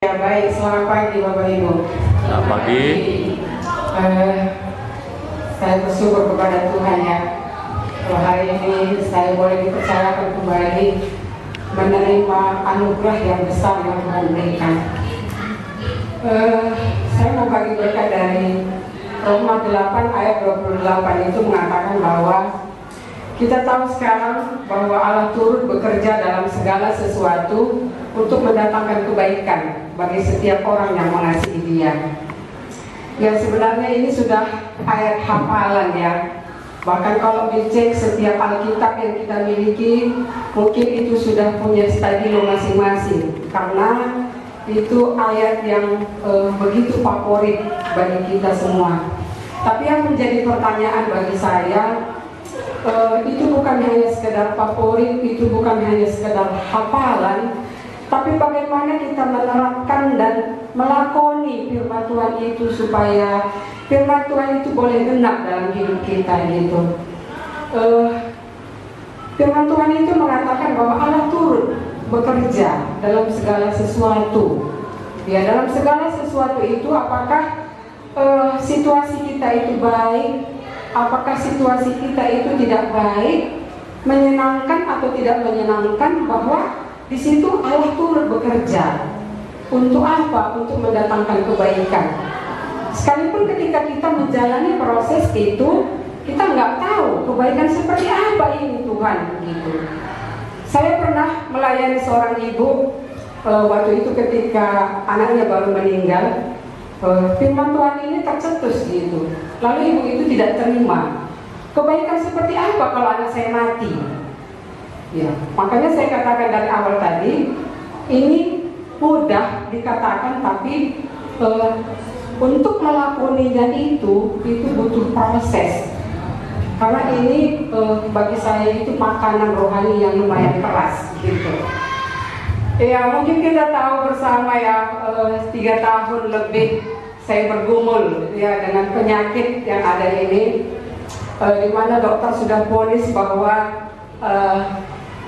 Ya baik, selamat pagi Bapak Ibu. Selamat pagi. Saya bersyukur kepada Tuhan ya, kalau hari ini saya boleh dipercayakan kembali menerima anugerah yang besar yang Tuhan berikan. Saya mau bagi berkat dari Roma 8 ayat 28 itu mengatakan bahwa kita tahu sekarang bahwa Allah turut bekerja dalam segala sesuatu untuk mendatangkan kebaikan bagi setiap orang yang mengasihi Dia. Ya sebenarnya ini sudah ayat hafalan ya. Bahkan kalau dicek setiap Alkitab yang kita miliki, mungkin itu sudah punya stabilo masing-masing, karena itu ayat yang begitu favorit bagi kita semua. Tapi yang menjadi pertanyaan bagi saya, itu bukan hanya sekedar favorit, itu bukan hanya sekedar hafalan, tapi bagaimana kita menerapkan dan melakoni firman Tuhan itu supaya firman Tuhan itu boleh genap dalam hidup kita gitu. Firman Tuhan itu mengatakan bahwa Allah turut bekerja dalam segala sesuatu. Ya, dalam segala sesuatu itu apakah situasi kita itu baik, apakah situasi kita itu tidak baik, menyenangkan atau tidak menyenangkan, bahwa di situ Allah turut bekerja. Untuk apa? Untuk mendatangkan kebaikan. Sekalipun ketika kita menjalani proses itu, kita nggak tahu kebaikan seperti apa ini Tuhan gitu. Saya pernah melayani seorang ibu waktu itu ketika anaknya baru meninggal. Firman Tuhan ini tercetus gitu. Lalu ibu itu tidak terima. Kebaikan seperti apa kalau anak saya mati? Ya, makanya saya katakan dari awal tadi, ini mudah dikatakan, tapi untuk melakoninya itu butuh proses. Karena ini bagi saya itu makanan rohani yang lumayan keras gitu. Ya mungkin kita tahu bersama ya, 3 tahun lebih saya bergumul ya dengan penyakit yang ada ini, di mana dokter sudah vonis bahwa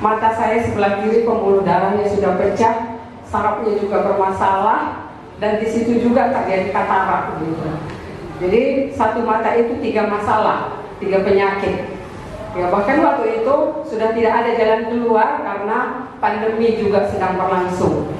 mata saya sebelah kiri pembuluh darahnya sudah pecah, sarafnya juga bermasalah, dan di situ juga terjadi katarak gitu. Jadi satu mata itu 3 masalah, 3 penyakit. Ya bahkan waktu itu sudah tidak ada jalan keluar karena pandemi juga sedang berlangsung.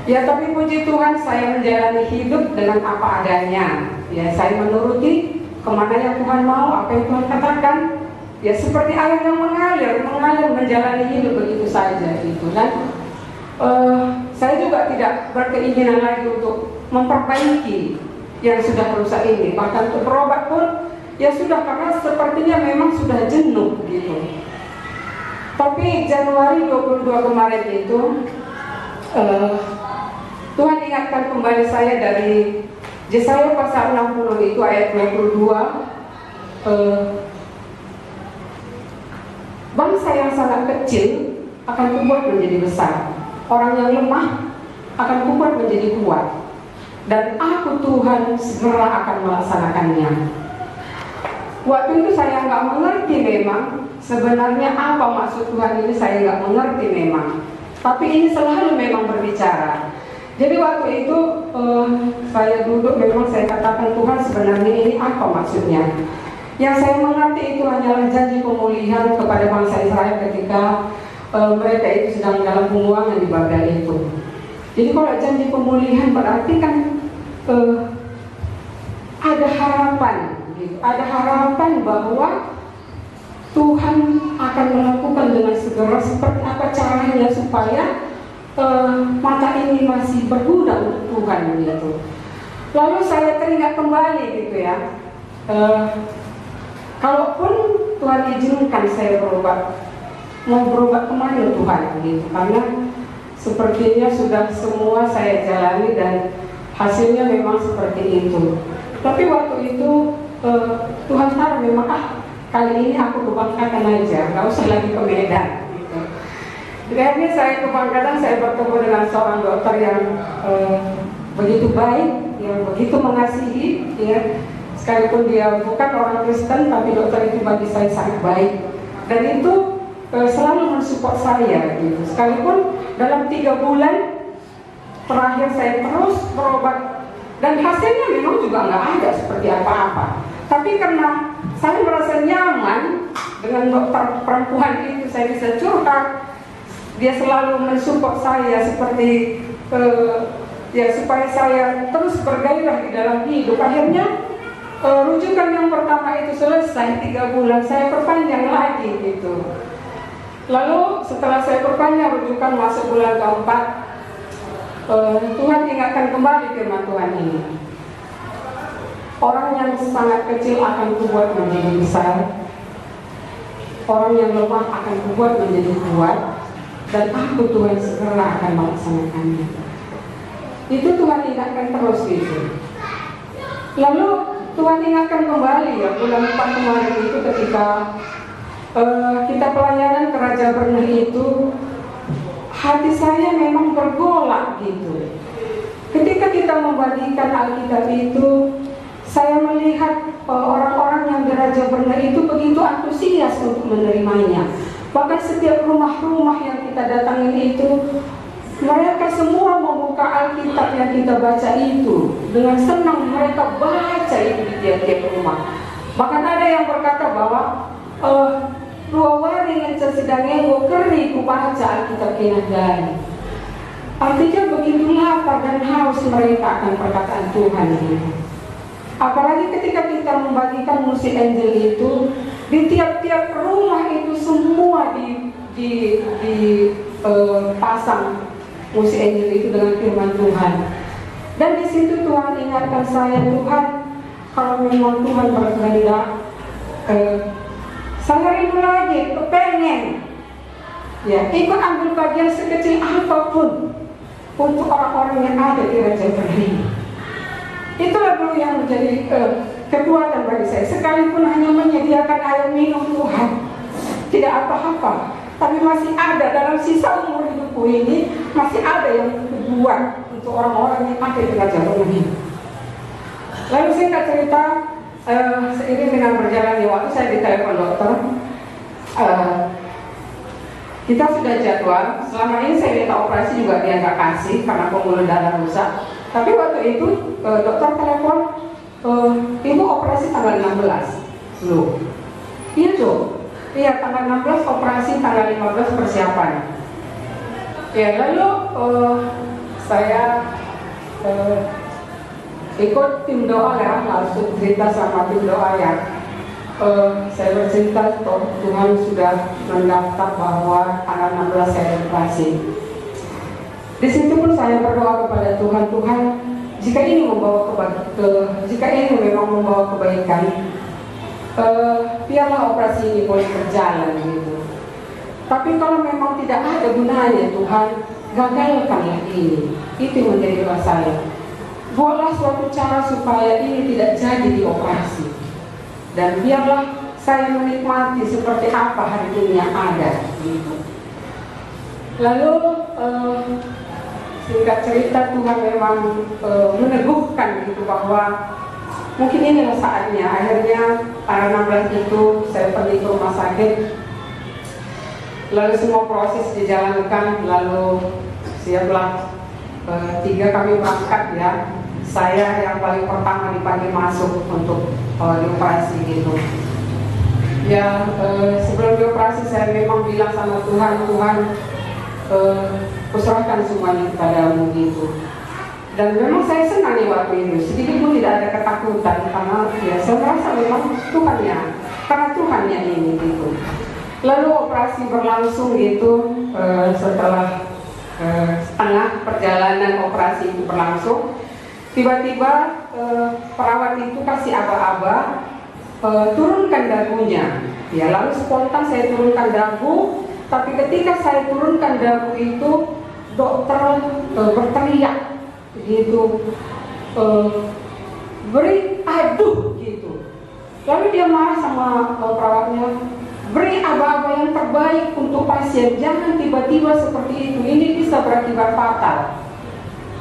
Ya tapi puji Tuhan saya menjalani hidup dengan apa adanya. Ya saya menuruti kemana yang Tuhan mau, apa yang Tuhan katakan. Ya seperti air yang mengalir menjalani hidup begitu saja gitu. Dan saya juga tidak berkeinginan lagi untuk memperbaiki yang sudah rusak ini. Bahkan untuk berobat pun ya sudah, karena sepertinya memang sudah jenuh gitu. Tapi Januari 22 kemarin itu Tuhan ingatkan kembali saya dari Yesaya pasal 60 itu ayat 22. Bangsa yang sangat kecil akan kubuat menjadi besar, orang yang lemah akan kubuat menjadi kuat, dan aku Tuhan segera akan melaksanakannya. Waktu itu saya nggak mengerti memang sebenarnya apa maksud Tuhan ini, saya nggak mengerti memang. Tapi ini selalu memang berbicara. Jadi waktu itu saya duduk, memang saya katakan, Tuhan sebenarnya ini apa maksudnya. Yang saya mengerti itu hanyalah janji pemulihan kepada bangsa Israel ketika mereka itu sedang dalam pembuangan di Babel itu. Jadi kalau janji pemulihan berarti kan ada harapan. Ada harapan bahwa Tuhan akan melakukan dengan segera seperti apa caranya supaya mata ini masih berguna untuk Tuhan gitu. Lalu saya teringat kembali gitu ya, kalaupun Tuhan izinkan saya berobat, mau berobat kemana Tuhan gitu, karena sepertinya sudah semua saya jalani dan hasilnya memang seperti itu. Tapi waktu itu Tuhan tahu memang kali ini aku ke Bangkalan aja, nggak usah lagi ke Medan gitu. Jadi akhirnya saya ke Bangkalan, saya bertemu dengan seorang dokter yang begitu baik, yang begitu mengasihi ya. Sekalipun dia bukan orang Kristen, tapi dokter itu bagi saya sangat baik, dan itu selalu mensupport saya gitu. Sekalipun dalam 3 bulan terakhir saya terus berobat dan hasilnya memang juga nggak ada seperti apa-apa. Tapi karena saya merasa nyaman dengan dokter perempuan itu, saya bisa curhat, dia selalu mensupport saya seperti ya supaya saya terus bergairah di dalam hidup. Akhirnya rujukan yang pertama itu selesai 3 bulan, saya perpanjang lagi gitu. Lalu setelah saya perpanjang rujukan masuk bulan keempat, Tuhan ingatkan kembali firman Tuhan ini. Orang yang sangat kecil akan kubuat menjadi besar, orang yang lemah akan kubuat menjadi kuat, dan aku Tuhan segera akan melaksanakannya. Itu Tuhan ingatkan terus gitu. Lalu Tuhan ingatkan kembali ya bulan 4 kemarin itu ketika kita pelayanan ke Raja Bernah itu, hati saya memang bergolak gitu. Ketika kita membagikan Alkitab itu, saya melihat orang-orang yang di Raja Bernah itu begitu antusias untuk menerimanya. Bahkan setiap rumah-rumah yang kita datangi itu, mereka semua membuka Alkitab yang kita baca itu. Dengan senang mereka baca itu di tiap-tiap rumah. Bahkan ada yang berkata bahwa dua waring yang sedang ngewo keri ku baca Alkitab kenadai. Artinya begitu lapar dan haus mereka akan perkataan Tuhan ini. Apalagi ketika kita membagikan musik angel itu, di tiap-tiap rumah itu semua pasang musik angel itu dengan firman Tuhan. Dan di situ Tuhan ingatkan saya, Tuhan, kalau memang Tuhan berkehendak, saya rindu lagi, kepengen ya ikut ambil bagian sekecil apapun untuk orang-orang yang ada di Raja Bernah. Itulah dulu yang menjadi kekuatan bagi saya. Sekalipun hanya menyediakan air minum Tuhan, tidak apa-apa, tapi masih ada dalam sisa umur hidupku ini, masih ada yang dibuat untuk orang-orang yang ada di Raja Bernah. Lalu singkat cerita, seiring dengan berjalannya waktu, saya ditelepon dokter. Kita sudah jadwal. Selama ini saya minta operasi juga dia nggak kasih karena pembuluh darah rusak. Tapi waktu itu dokter telepon, ibu operasi tanggal 16. Loh, iya tuh. Iya, tanggal 16 operasi, tanggal 15 persiapan. Ya, lalu saya ikut tim doa ya, langsung cerita sama tim doa ya. Saya bercerita, Tuhan sudah mendaftar bahwa tanggal 16 saya operasi. Di situ pun saya berdoa kepada Tuhan, Tuhan, jika ini memang membawa kebaikan, biarlah operasi ini boleh berjalan gitu. Tapi kalau memang tidak ada gunanya, Tuhan, gagalkanlah ini. Itu menjadi doa saya. Buatlah suatu cara supaya ini tidak jadi dioperasi. Dan biarlah saya menikmati seperti apa hari ini yang ada gitu. Lalu singkat cerita, Tuhan memang meneguhkan gitu bahwa mungkin inilah saatnya. Akhirnya tanggal 16 itu saya pergi ke rumah sakit. Lalu semua proses dijalankan. Lalu siaplah 3 kami berangkat ya. Saya yang paling pertama dipanggil masuk untuk dioperasi gitu. Ya sebelum dioperasi saya memang bilang sama Tuhan, Tuhan, kuserahkan semuanya kepadamu gitu. Dan memang saya senang nih waktu itu, sedikit pun tidak ada ketakutan karena ya saya merasa memang Tuhannya, karena Tuhannya ini gitu. Lalu operasi berlangsung gitu, setelah setengah perjalanan operasi itu berlangsung, tiba-tiba perawat itu kasih aba-aba, turunkan dagunya. Ya, lalu spontan saya turunkan dagu. Tapi ketika saya turunkan dagu itu, dokter berteriak gitu, beri aduh gitu. Lalu dia marah sama perawatnya, beri aba-aba yang terbaik untuk pasien, jangan tiba-tiba seperti itu, ini bisa berakibat fatal.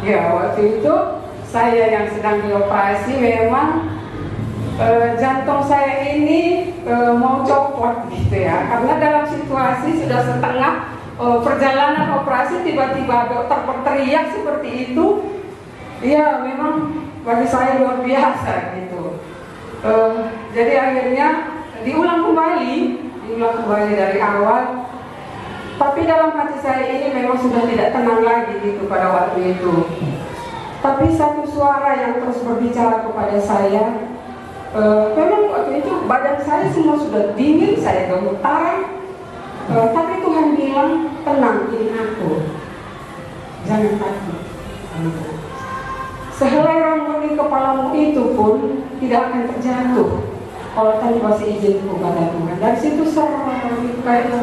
Ya, waktu itu saya yang sedang dioperasi memang jantung saya ini mau copot gitu ya, karena dalam situasi sudah setengah perjalanan operasi tiba-tiba dokter berteriak seperti itu, ya memang bagi saya luar biasa gitu. Jadi akhirnya diulang kembali dari awal. Tapi dalam hati saya ini memang sudah tidak tenang lagi gitu pada waktu itu. Tapi satu suara yang terus berbicara kepada saya, memang waktu itu badan saya semua sudah dingin, saya gemetaran. Tapi Tuhan bilang, tenang, ini aku, jangan takut. Sehelai rambut di kepalamu itu pun tidak akan terjatuh kalau tanpa seizinku, kata Tuhan. Dari situ saya kayak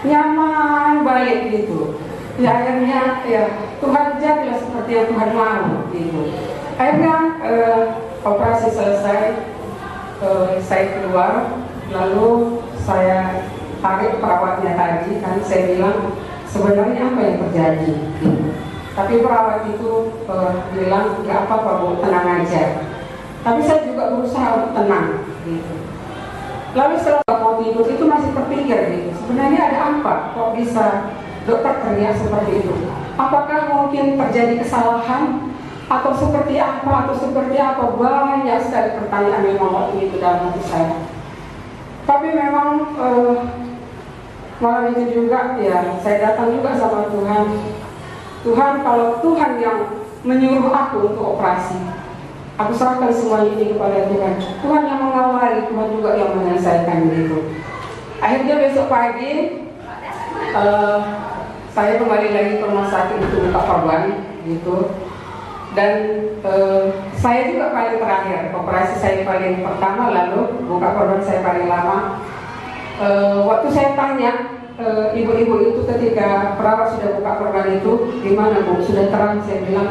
nyaman balik gitu. Ya akhirnya ya Tuhan jadilah seperti yang Tuhan mau gitu. Akhirnya operasi selesai, saya keluar, lalu saya tarik perawatnya tadi, kan saya bilang sebenarnya apa yang terjadi gitu. Tapi perawat itu bilang nggak apa-apa Bu, tenang aja. Tapi saya juga berusaha untuk tenang gitu. Lalu setelah mau tidur itu masih terpikir gitu, sebenarnya ada apa? Kok bisa dokter teriak seperti itu? Apakah mungkin terjadi kesalahan? Atau seperti apa? Banyak sekali pertanyaan memang waktu itu dalam hati saya. Tapi memang malam itu juga ya saya datang juga sama Tuhan. Tuhan, kalau Tuhan yang menyuruh aku untuk operasi, aku serahkan semua ini kepada Tuhan. Tuhan yang mengawali, Tuhan juga yang menyelesaikan gitu. Akhirnya besok pagi saya kembali lagi ke rumah sakit untuk buka korban gitu. Dan saya juga paling terakhir, operasi saya paling pertama, lalu buka korban saya paling lama. Waktu saya tanya ibu-ibu itu ketika perawat sudah buka korban itu, gimana Bu? Sudah terang? Saya bilang,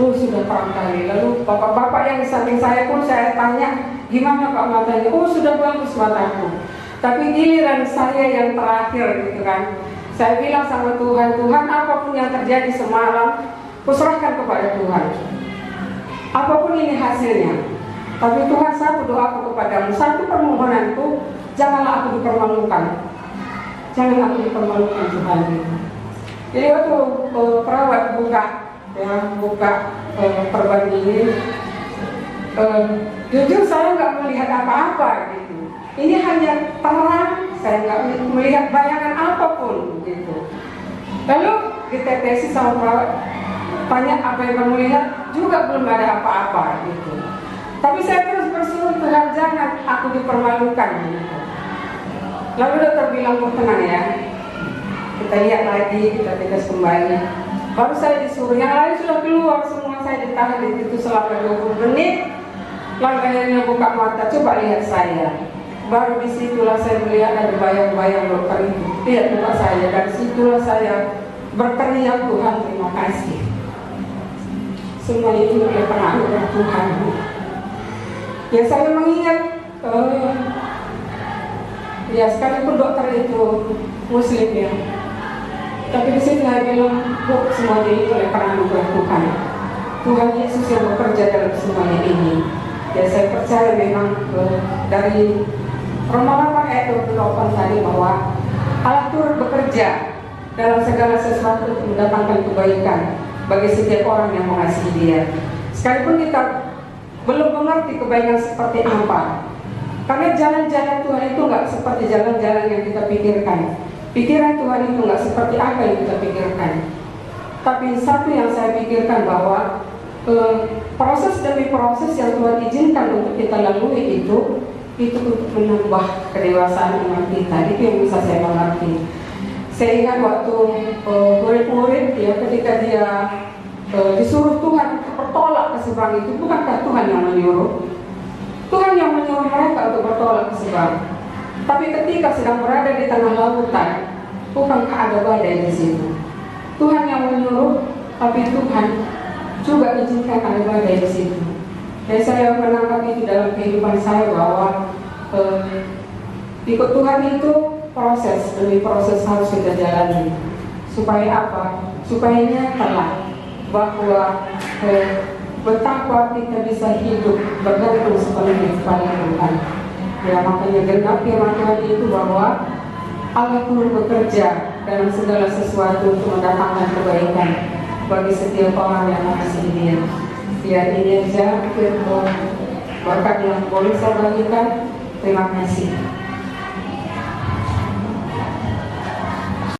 oh sudah terang kali. Lalu bapak-bapak yang di samping saya pun saya tanya, gimana Pak matanya? Oh sudah bagus mataku. Tapi giliran saya yang terakhir gitu kan, saya bilang sama Tuhan, Tuhan apapun yang terjadi semalam, kuserahkan kepada Tuhan. Apapun ini hasilnya. Tapi Tuhan, satu doaku kepadamu, satu permohonanku, janganlah aku dipermalukan. Jangan aku dipermalukan Tuhan. Jadi waktu perawat buka perban ini, jujur saya nggak melihat apa-apa gitu. Ini hanya terang, saya nggak melihat bayangan apapun gitu. Lalu ditetesi sama perawat, tanya apa yang kamu lihat, juga belum ada apa-apa gitu. Tapi saya terus bersuruh, Tuhan jangan aku dipermalukan gitu. Lalu dokter bilang, tenang ya, kita lihat lagi, kita tes kembali. Baru saya disuruh, yang lain sudah keluar semua, saya ditahan di situ selama 20 menit. Lalu akhirnya buka mata, coba lihat saya. Baru disitulah saya melihat ada bayang-bayang dokter itu. Lihat muka saya, dan situlah saya berteriak, Tuhan terima kasih. Semua itu oleh pengaruh Tuhan. Ya saya mengingat, ya sekalipun dokter itu Muslim ya, tapi di sini saya bilang, Bu, semuanya itu oleh pengaruh Tuhan. Tuhan Yesus yang bekerja dalam semuanya ini. Ya saya percaya memang dari Roma ayat 28 tadi bahwa Allah turut bekerja dalam segala sesuatu untuk mendatangkan kebaikan bagi setiap orang yang mengasihi Dia. Sekalipun kita belum mengerti kebaikan seperti apa, karena jalan-jalan Tuhan itu nggak seperti jalan-jalan yang kita pikirkan. Pikiran Tuhan itu nggak seperti apa yang kita pikirkan. Tapi satu yang saya pikirkan bahwa proses demi proses yang Tuhan izinkan untuk kita lalui itu untuk menambah kedewasaan iman kita. Itu yang bisa saya mengerti. Saya ingat waktu murid-murid ya, ketika dia disuruh Tuhan bertolak ke seberang itu, bukankah Tuhan yang menyuruh? Tuhan yang menyuruh mereka untuk bertolak ke seberang. Tapi ketika sedang berada di tengah lautan, bukankah ada badai di situ? Tuhan yang menyuruh, tapi Tuhan juga izinkan ada badai di situ. Dan saya menangkap itu dalam kehidupan saya bahwa ikut Tuhan itu proses demi proses harus kita jalani. Supaya apa? Supaya nyatalah bahwa betapa kita bisa hidup bergantung sepenuhnya kepada Tuhan. Ya makanya genap firman Tuhan itu bahwa Allah turut bekerja dalam segala sesuatu untuk mendatangkan kebaikan bagi setiap orang yang mengasihi Dia. Biar ini aja firman berkat yang boleh saya bagikan. Terima kasih.